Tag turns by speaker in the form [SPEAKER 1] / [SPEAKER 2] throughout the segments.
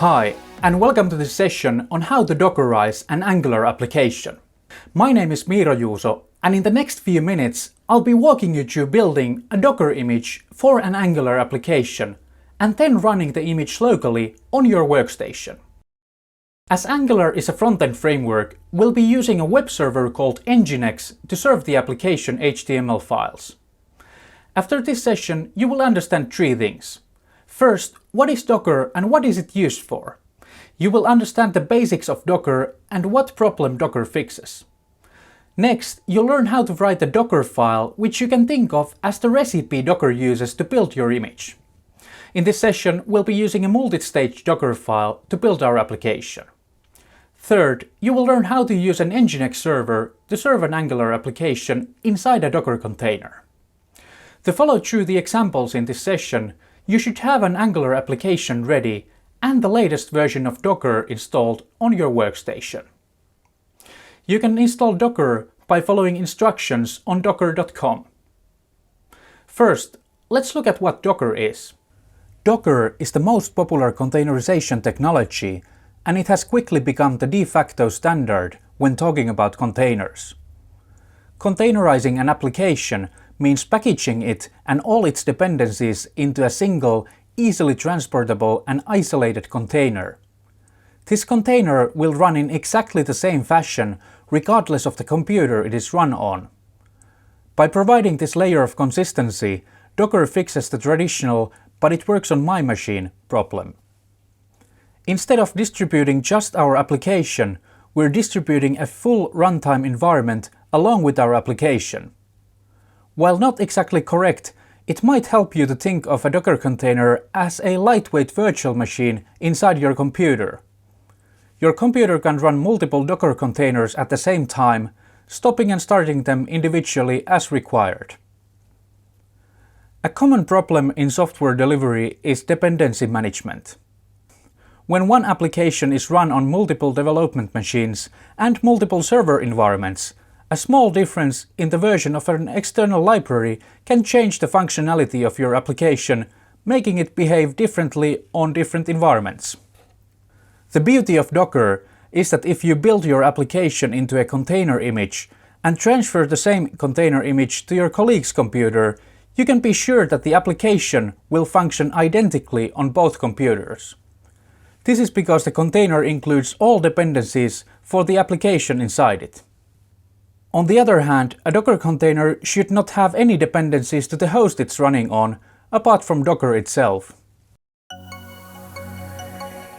[SPEAKER 1] Hi, and welcome to this session on how to Dockerize an Angular application. My name is Miro Juuso, and in the next few minutes I'll be walking you through building a Docker image for an Angular application and then running the image locally on your workstation. As Angular is a front-end framework, we'll be using a web server called Nginx to serve the application HTML files. After this session, you will understand three things. First, what is Docker and what is it used for? You will understand the basics of Docker and what problem Docker fixes. Next, you'll learn how to write a Docker file, which you can think of as the recipe Docker uses to build your image. In this session, we'll be using a multi-stage Docker file to build our application. Third, you will learn how to use an Nginx server to serve an Angular application inside a Docker container. To follow through the examples in this session, you should have an Angular application ready and the latest version of Docker installed on your workstation. You can install Docker by following instructions on docker.com. First, let's look at what Docker is. Docker is the most popular containerization technology, and it has quickly become the de facto standard when talking about containers. Containerizing an application means packaging it and all its dependencies into a single, easily transportable and isolated container. This container will run in exactly the same fashion regardless of the computer it is run on. By providing this layer of consistency, Docker fixes the traditional "but it works on my machine" problem. Instead of distributing just our application, we're distributing a full runtime environment along with our application. While not exactly correct, it might help you to think of a Docker container as a lightweight virtual machine inside your computer. Your computer can run multiple Docker containers at the same time, stopping and starting them individually as required. A common problem in software delivery is dependency management. When one application is run on multiple development machines and multiple server environments, a small difference in the version of an external library can change the functionality of your application, making it behave differently on different environments. The beauty of Docker is that if you build your application into a container image and transfer the same container image to your colleague's computer, you can be sure that the application will function identically on both computers. This is because the container includes all dependencies for the application inside it. On the other hand, a Docker container should not have any dependencies to the host it's running on, apart from Docker itself.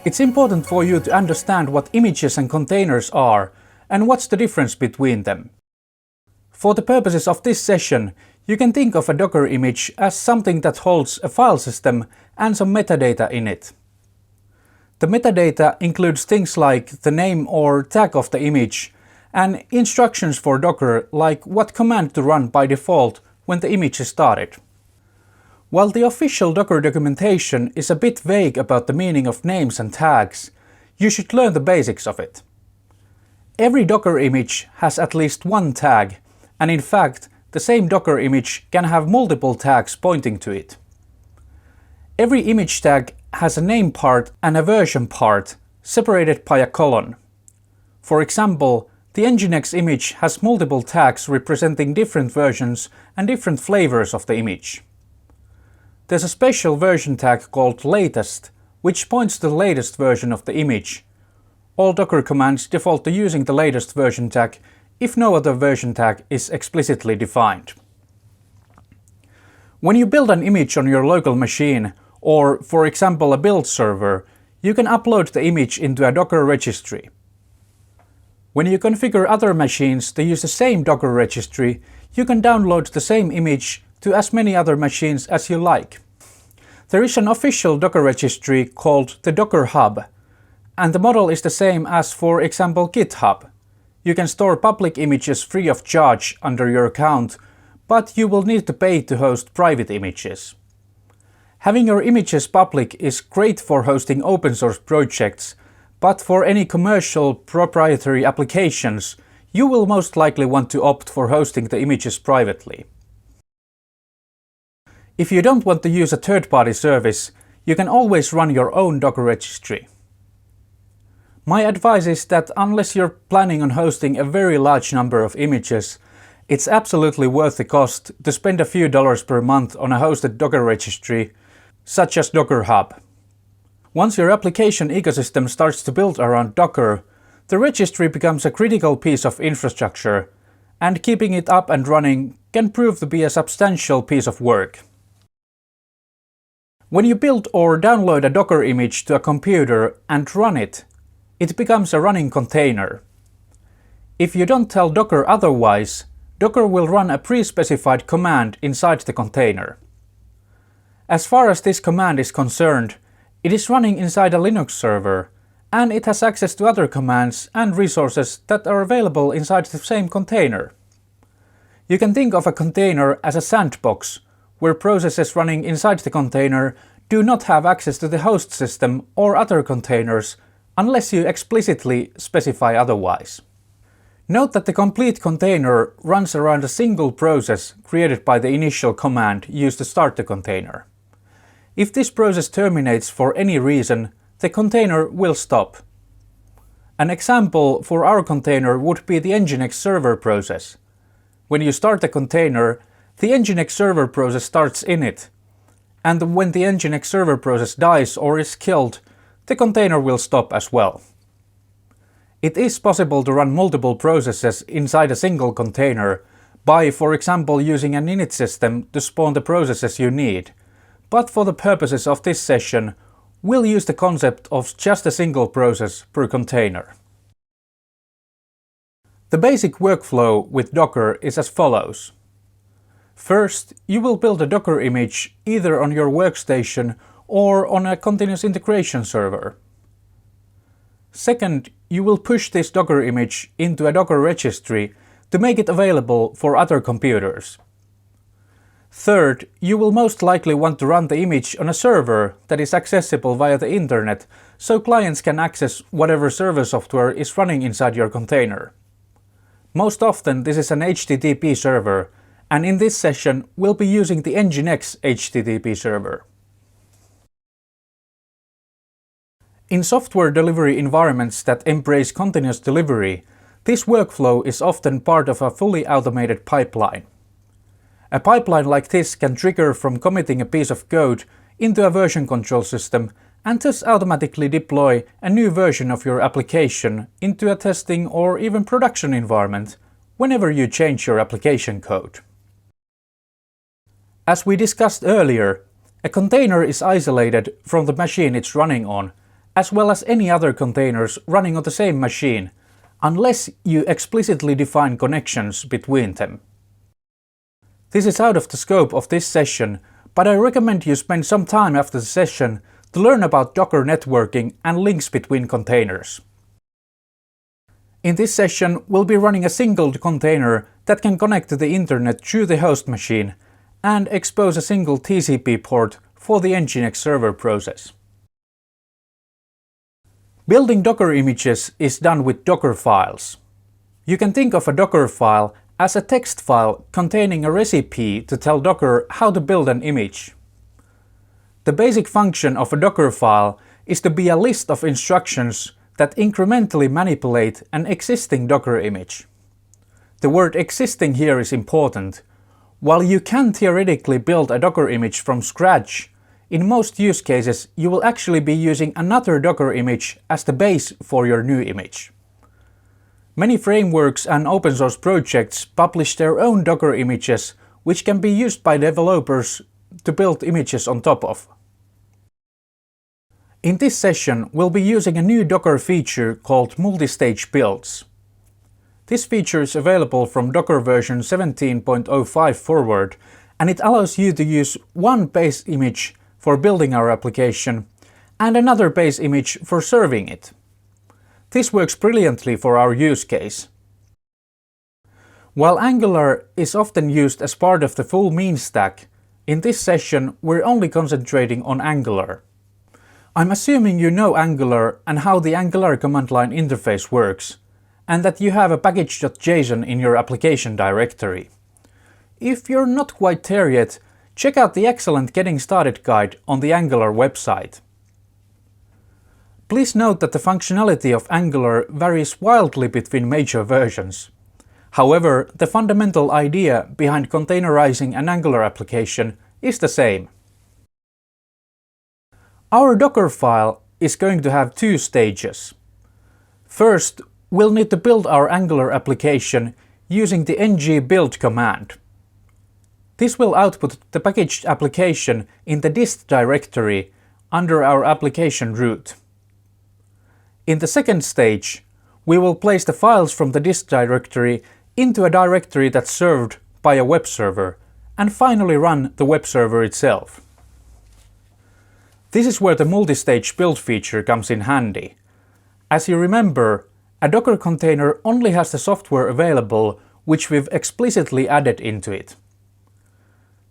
[SPEAKER 1] It's important for you to understand what images and containers are, and what's the difference between them. For the purposes of this session, you can think of a Docker image as something that holds a file system and some metadata in it. The metadata includes things like the name or tag of the image, and instructions for Docker like what command to run by default when the image is started. While the official Docker documentation is a bit vague about the meaning of names and tags, you should learn the basics of it. Every Docker image has at least one tag, and in fact, the same Docker image can have multiple tags pointing to it. Every image tag has a name part and a version part, separated by a colon. For example, the Nginx image has multiple tags representing different versions and different flavors of the image. There's a special version tag called latest, which points to the latest version of the image. All Docker commands default to using the latest version tag if no other version tag is explicitly defined. When you build an image on your local machine, or for example a build server, you can upload the image into a Docker registry. When you configure other machines to use the same Docker registry, you can download the same image to as many other machines as you like. There is an official Docker registry called the Docker Hub, and the model is the same as, for example, GitHub. You can store public images free of charge under your account, but you will need to pay to host private images. Having your images public is great for hosting open source projects, but for any commercial proprietary applications, you will most likely want to opt for hosting the images privately. If you don't want to use a third-party service, you can always run your own Docker registry. My advice is that unless you're planning on hosting a very large number of images, it's absolutely worth the cost to spend a few dollars per month on a hosted Docker registry, such as Docker Hub. Once your application ecosystem starts to build around Docker, the registry becomes a critical piece of infrastructure, and keeping it up and running can prove to be a substantial piece of work. When you build or download a Docker image to a computer and run it, it becomes a running container. If you don't tell Docker otherwise, Docker will run a pre-specified command inside the container. As far as this command is concerned, it is running inside a Linux server, and it has access to other commands and resources that are available inside the same container. You can think of a container as a sandbox, where processes running inside the container do not have access to the host system or other containers unless you explicitly specify otherwise. Note that the complete container runs around a single process created by the initial command used to start the container. If this process terminates for any reason, the container will stop. An example for our container would be the Nginx server process. When you start a container, the Nginx server process starts in it, and when the Nginx server process dies or is killed, the container will stop as well. It is possible to run multiple processes inside a single container by, for example, using an init system to spawn the processes you need, but for the purposes of this session, we'll use the concept of just a single process per container. The basic workflow with Docker is as follows. First, you will build a Docker image either on your workstation or on a continuous integration server. Second, you will push this Docker image into a Docker registry to make it available for other computers. Third, you will most likely want to run the image on a server that is accessible via the internet, so clients can access whatever server software is running inside your container. Most often this is an HTTP server, and in this session we'll be using the Nginx HTTP server. In software delivery environments that embrace continuous delivery, this workflow is often part of a fully automated pipeline. A pipeline like this can trigger from committing a piece of code into a version control system and thus automatically deploy a new version of your application into a testing or even production environment whenever you change your application code. As we discussed earlier, a container is isolated from the machine it's running on, as well as any other containers running on the same machine, unless you explicitly define connections between them. This is out of the scope of this session, but I recommend you spend some time after the session to learn about Docker networking and links between containers. In this session, we'll be running a single container that can connect to the internet through the host machine and expose a single TCP port for the Nginx server process. Building Docker images is done with Docker files. You can think of a Docker file as a text file containing a recipe to tell Docker how to build an image. The basic function of a Docker file is to be a list of instructions that incrementally manipulate an existing Docker image. The word existing here is important. While you can theoretically build a Docker image from scratch, in most use cases you will actually be using another Docker image as the base for your new image. Many frameworks and open source projects publish their own Docker images, which can be used by developers to build images on top of. In this session, we'll be using a new Docker feature called multi-stage builds. This feature is available from Docker version 17.05 forward, and it allows you to use one base image for building our application and another base image for serving it. This works brilliantly for our use case. While Angular is often used as part of the full mean stack, in this session we're only concentrating on Angular. I'm assuming you know Angular and how the Angular command line interface works, and that you have a package.json in your application directory. If you're not quite there yet, check out the excellent Getting Started guide on the Angular website. Please note that the functionality of Angular varies wildly between major versions. However, the fundamental idea behind containerizing an Angular application is the same. Our Docker file is going to have two stages. First, we'll need to build our Angular application using the ng build command. This will output the packaged application in the dist directory under our application root. In the second stage, we will place the files from the dist directory into a directory that's served by a web server, and finally run the web server itself. This is where the multi-stage build feature comes in handy. As you remember, a Docker container only has the software available which we've explicitly added into it.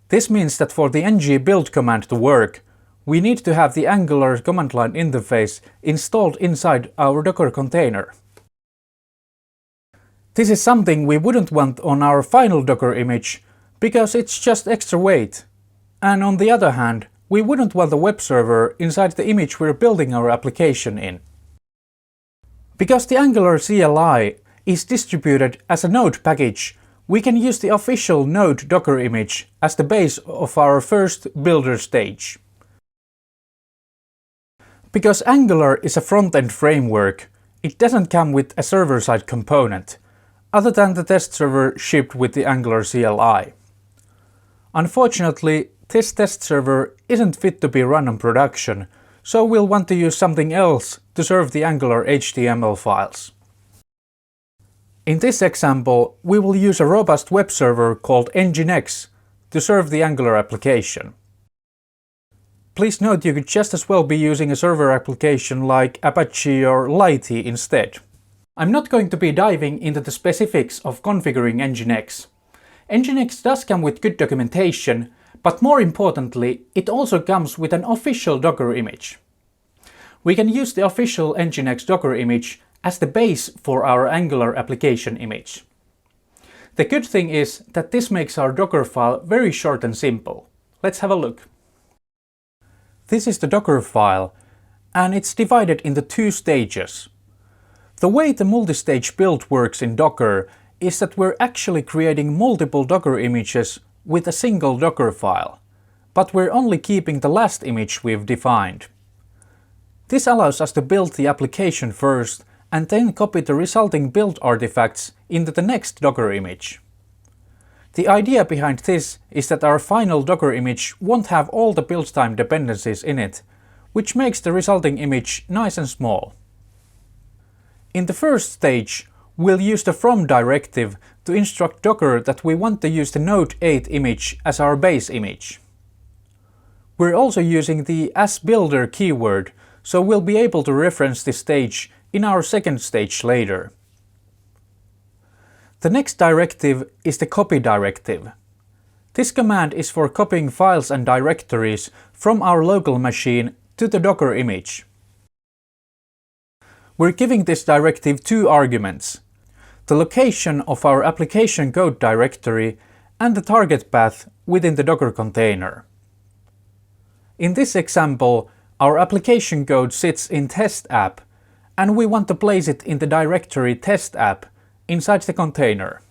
[SPEAKER 1] This means that for the ng build command to work, we need to have the Angular command line interface installed inside our Docker container. This is something we wouldn't want on our final Docker image because it's just extra weight. And on the other hand, we wouldn't want the web server inside the image we're building our application in. Because the Angular CLI is distributed as a node package, we can use the official node Docker image as the base of our first builder stage. Because Angular is a front-end framework, it doesn't come with a server-side component, other than the test server shipped with the Angular CLI. Unfortunately, this test server isn't fit to be run on production, so we'll want to use something else to serve the Angular HTML files. In this example, we will use a robust web server called Nginx to serve the Angular application. Please note you could just as well be using a server application like Apache or Lite instead. I'm not going to be diving into the specifics of configuring Nginx. Nginx does come with good documentation, but more importantly, it also comes with an official Docker image. We can use the official Nginx Docker image as the base for our Angular application image. The good thing is that this makes our Docker file very short and simple. Let's have a look. This is the Docker file, and it's divided into two stages. The way the multi-stage build works in Docker is that we're actually creating multiple Docker images with a single Docker file, but we're only keeping the last image we've defined. This allows us to build the application first and then copy the resulting build artifacts into the next Docker image. The idea behind this is that our final Docker image won't have all the build time dependencies in it, which makes the resulting image nice and small. In the first stage, we'll use the from directive to instruct Docker that we want to use the node 8 image as our base image. We're also using the asBuilder keyword, so we'll be able to reference this stage in our second stage later. The next directive is the copy directive. This command is for copying files and directories from our local machine to the Docker image. We're giving this directive two arguments: the location of our application code directory and the target path within the Docker container. In this example, our application code sits in test app, and we want to place it in the directory test app inside the container.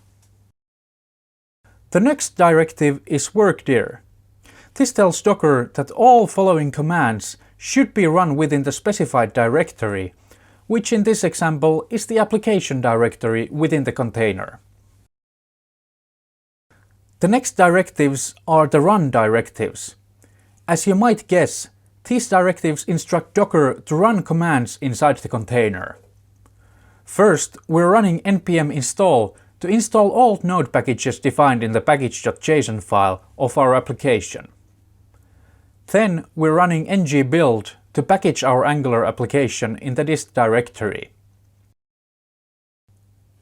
[SPEAKER 1] The next directive is workdir. This tells Docker that all following commands should be run within the specified directory, which in this example is the application directory within the container. The next directives are the run directives. As you might guess, these directives instruct Docker to run commands inside the container. First, we're running npm install to install all node packages defined in the package.json file of our application. Then we're running ng build to package our Angular application in the dist directory.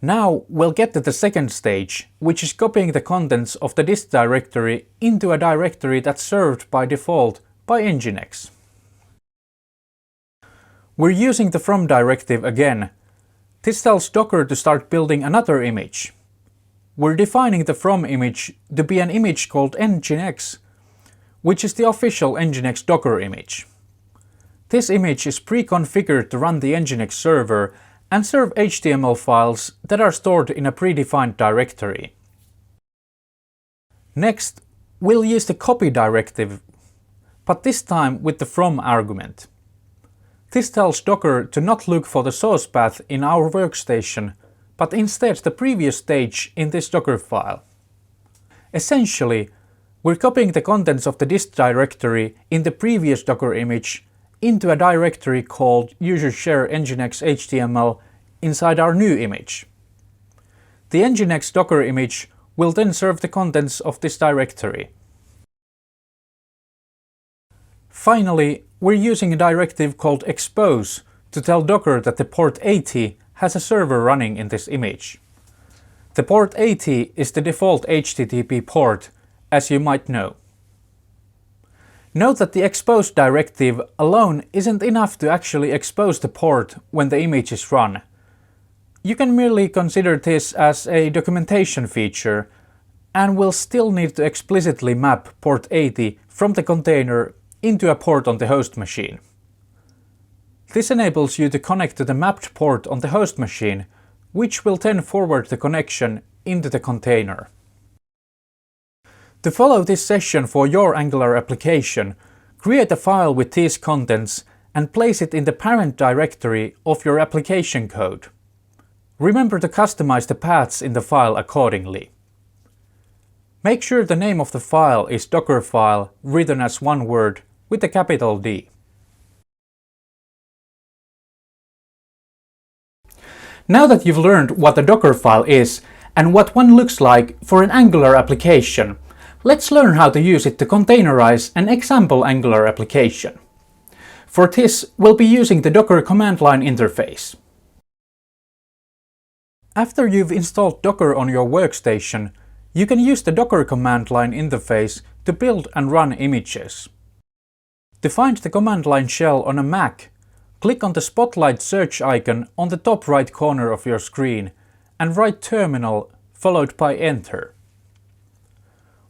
[SPEAKER 1] Now we'll get to the second stage, which is copying the contents of the dist directory into a directory that's served by default by Nginx. We're using the from directive again. This tells Docker to start building another image. We're defining the from image to be an image called Nginx, which is the official Nginx Docker image. This image is pre-configured to run the Nginx server and serve HTML files that are stored in a predefined directory. Next, we'll use the copy directive, but this time with the from argument. This tells Docker to not look for the source path in our workstation, but instead the previous stage in this Docker file. Essentially, we're copying the contents of the dist directory in the previous Docker image into a directory called user share nginx html inside our new image. The nginx Docker image will then serve the contents of this directory. Finally, we're using a directive called expose to tell Docker that the port 80 has a server running in this image. The port 80 is the default HTTP port, as you might know. Note that the expose directive alone isn't enough to actually expose the port when the image is run. You can merely consider this as a documentation feature, and will still need to explicitly map port 80 from the container into a port on the host machine. This enables you to connect to the mapped port on the host machine, which will then forward the connection into the container. To follow this session for your Angular application, create a file with these contents and place it in the parent directory of your application code. Remember to customize the paths in the file accordingly. Make sure the name of the file is Dockerfile written as one word with a capital D. Now that you've learned what a Dockerfile is and what one looks like for an Angular application, let's learn how to use it to containerize an example Angular application. For this, we'll be using the Docker command line interface. After you've installed Docker on your workstation, you can use the Docker command line interface to build and run images. To find the command line shell on a Mac, click on the Spotlight search icon on the top right corner of your screen and write terminal followed by enter.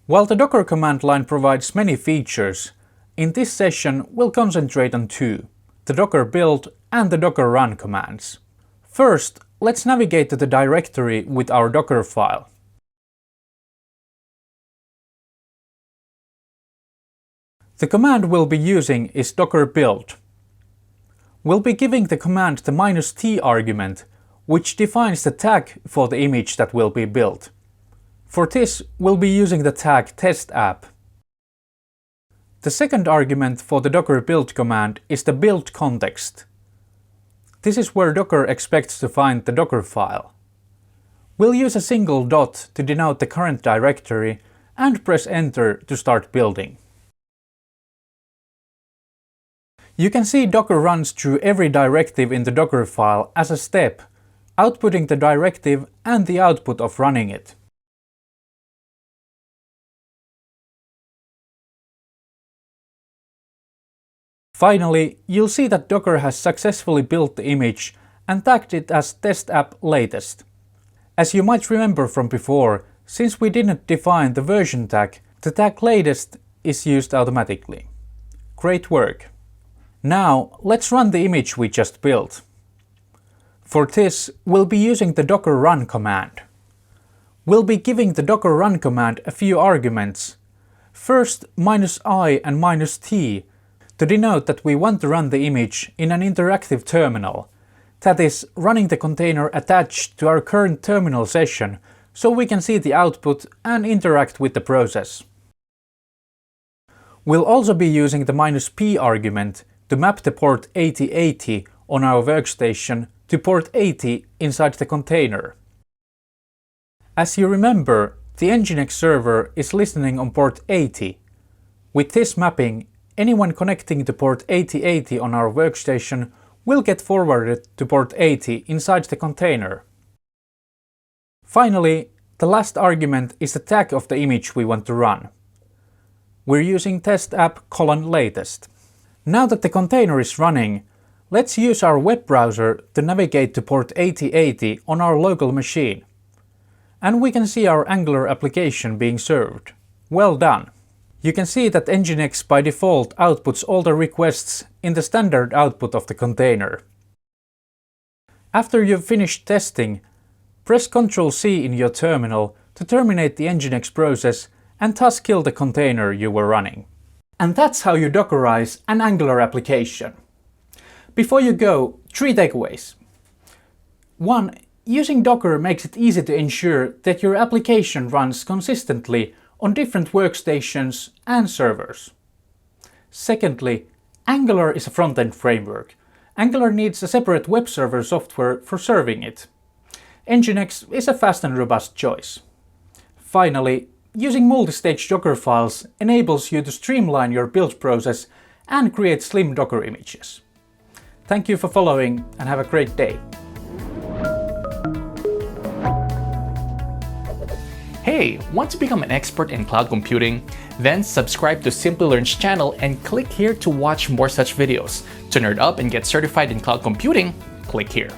[SPEAKER 1] While the Docker command line provides many features, in this session we'll concentrate on two, the Docker build and the Docker run commands. First, let's navigate to the directory with our Docker file. The command we'll be using is docker build. We'll be giving the command the -t argument, which defines the tag for the image that will be built. For this, we'll be using the tag test_app. The second argument for the docker build command is the build context. This is where Docker expects to find the Docker file. We'll use a single dot to denote the current directory and press enter to start building. You can see Docker runs through every directive in the Docker file as a step, outputting the directive and the output of running it. Finally, you'll see that Docker has successfully built the image and tagged it as test_app latest. As you might remember from before, since we didn't define the version tag, the tag latest is used automatically. Great work! Now, let's run the image we just built. For this, we'll be using the docker run command. We'll be giving the docker run command a few arguments. First, -i and -t to denote that we want to run the image in an interactive terminal, that is, running the container attached to our current terminal session so we can see the output and interact with the process. We'll also be using the -p argument to map the port 8080 on our workstation to port 80 inside the container. As you remember, the Nginx server is listening on port 80. With this mapping, anyone connecting to port 8080 on our workstation will get forwarded to port 80 inside the container. Finally, the last argument is the tag of the image we want to run. We're using test_app:_latest. Now that the container is running, let's use our web browser to navigate to port 8080 on our local machine. And we can see our Angular application being served. Well done! You can see that Nginx by default outputs all the requests in the standard output of the container. After you've finished testing, press Ctrl+C in your terminal to terminate the Nginx process and thus kill the container you were running. And that's how you Dockerize an Angular application. Before you go, 3 takeaways. 1. Using Docker makes it easy to ensure that your application runs consistently on different workstations and servers. Secondly, Angular is a front-end framework. Angular needs a separate web server software for serving it. Nginx is a fast and robust choice. Finally, using multi-stage Docker files enables you to streamline your build process and create slim Docker images. Thank you for following and have a great day.
[SPEAKER 2] Hey, want to become an expert in cloud computing? Then subscribe to Simplilearn's channel and click here to watch more such videos. To nerd up and get certified in cloud computing, click here.